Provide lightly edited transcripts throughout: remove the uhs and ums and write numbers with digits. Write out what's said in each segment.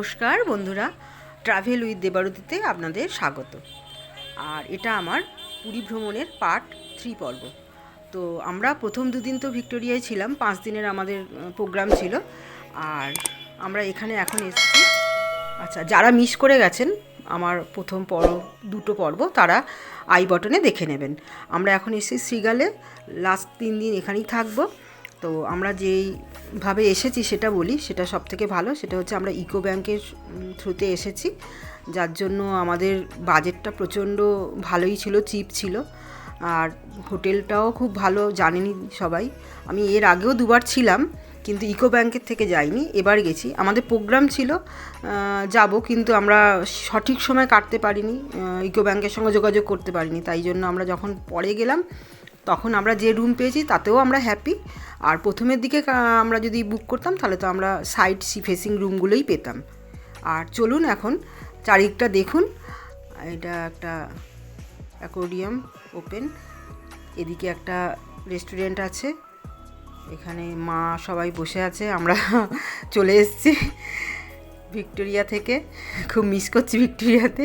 নমস্কার বন্ধুরা, travel with দেবারতীতে আপনাদের স্বাগত। আর এটা আমার পুরী ভ্রমণের পার্ট 3 পর্ব। তো আমরা প্রথম দুদিন তো ভিক্টোরিয়ায় ছিলাম, 5 দিনের আমাদের প্রোগ্রাম ছিল। আর আমরা এখানে এখন এসেছি। আচ্ছা, যারা মিস করে গেছেন আমার প্রথম দুটো পর্ব, তারা আই বটনে দেখে নেবেন। আমরা এখন এসেছি শ্রীগালে, লাস্ট 3 দিন এখানেই থাকবো। তো আমরা যেইভাবে এসেছি সেটা বলি, সেটা সব থেকে ভালো। সেটা হচ্ছে আমরা ইকো ব্যাংকের থ্রুতে এসেছি, যার জন্য আমাদের বাজেটটা প্রচণ্ড ভালোই ছিল, চিপ ছিল। আর হোটেলটাও খুব ভালো, জানেনই সবাই। আমি এর আগেও দুবার ছিলাম, কিন্তু ইকো ব্যাংকের থেকে যাইনি, এবার গেছি। আমাদের প্রোগ্রাম ছিল যাব, কিন্তু আমরা সঠিক সময় কাটতে পারিনি, ইকো ব্যাংকের সঙ্গে যোগাযোগ করতে পারিনি। তাই জন্য আমরা যখন পরে গেলাম, তখন আমরা যে রুম পেয়েছি তাতেও আমরা হ্যাপি। আর প্রথমের দিকে আমরা যদি বুক করতাম, তাহলে তো আমরা সাইড সি ফেসিং রুমগুলোই পেতাম। আর চলুন এখন চারিদিকটা দেখুন। এটা একটা অ্যাকোয়ারিয়াম ওপেন, এদিকে একটা রেস্টুরেন্ট আছে, এখানে মা সবাই বসে আছে। আমরা চলে এসেছি ভিক্টোরিয়া থেকে, খুব মিস করছি ভিক্টোরিয়াতে।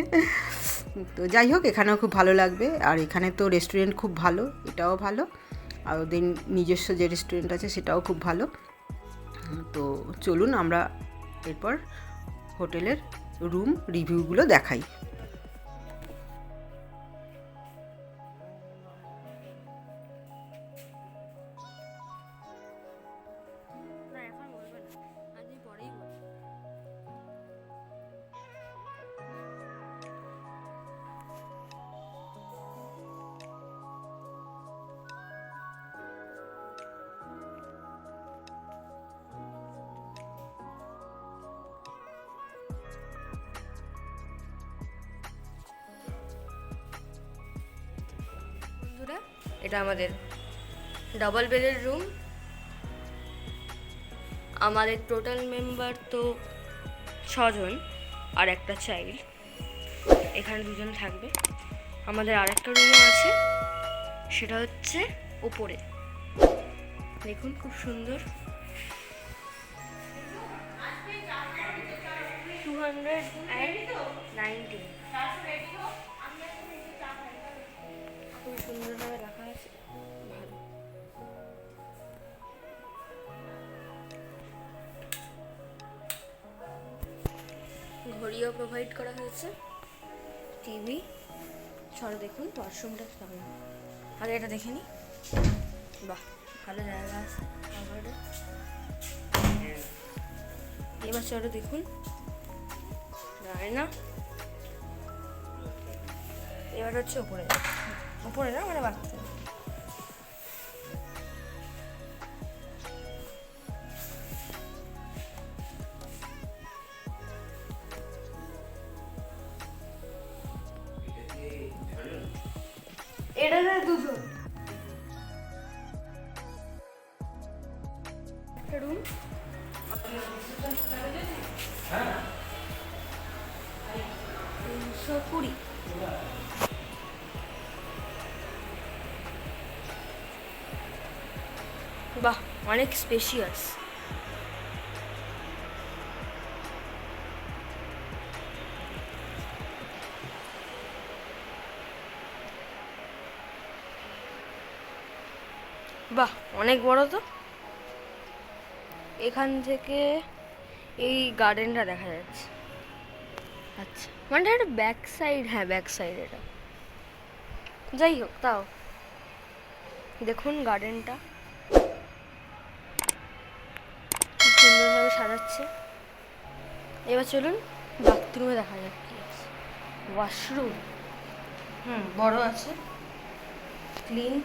তো যাই হোক, এখানেও খুব ভালো লাগবে। আর এখানে তো রেস্টুরেন্ট খুব ভালো, এটাও ভালো। আর ওদের নিজস্ব যে রেস্টুরেন্ট আছে সেটাও খুব ভালো। তো চলুন আমরা এরপর হোটেলের রুম রিভিউগুলো দেখাই। এটা আমাদের ডাবল বেডের রুম। আমাদের টোটাল মেম্বার তো 6 জন আর একটা চাইল্ড, এখানে 2 জন থাকবে। আমাদের আরেকটা রুমও আছে, সেটা হচ্ছে ওপরে, দেখুন খুব সুন্দর। 219 খুব সুন্দরভাবে রাখা আছে, ভালো। ঘড়িও প্রোভাইড করা হয়েছে, টিভি। চলো দেখুন ওয়াশরুমটা কেমন, আগে এটা দেখে নি। বাহ, ভালো জায়গা আছে। এবার চলো দেখুন না, এবার হচ্ছে উপরে না, মানে বাড়তে এটা 2 জন একটা রুম। 320। বাহ, অনেক স্পেশিয়াস। বাহ, অনেক বড় তো। এখান থেকে এই গার্ডেনটা দেখা যাচ্ছে। আচ্ছা, মানে এটা ব্যাক সাইড, হ্যাঁ ব্যাক সাইড এটা। যাই হোক, তাও দেখুন গার্ডেনটা খুব সুন্দরভাবে সাজাচ্ছে। এবার চলুন বাথরুমে দেখা যাক কি আছে। ওয়াশরুম বড় আছে, ক্লিন।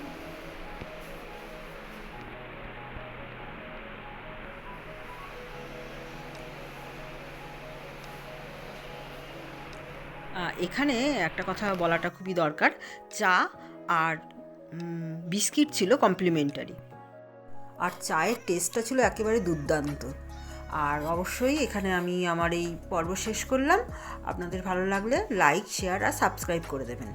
এখানে একটা কথা বলাটা খুবই দরকার, চা আর বিস্কিট ছিল কমপ্লিমেন্টারি। আর চায়ের টেস্টটা ছিল একেবারে দুর্দান্ত। আর অবশ্যই এখানে আমি আমার এই পর্ব শেষ করলাম। আপনাদের ভালো লাগলে লাইক, শেয়ার আর সাবস্ক্রাইব করে দেবেন।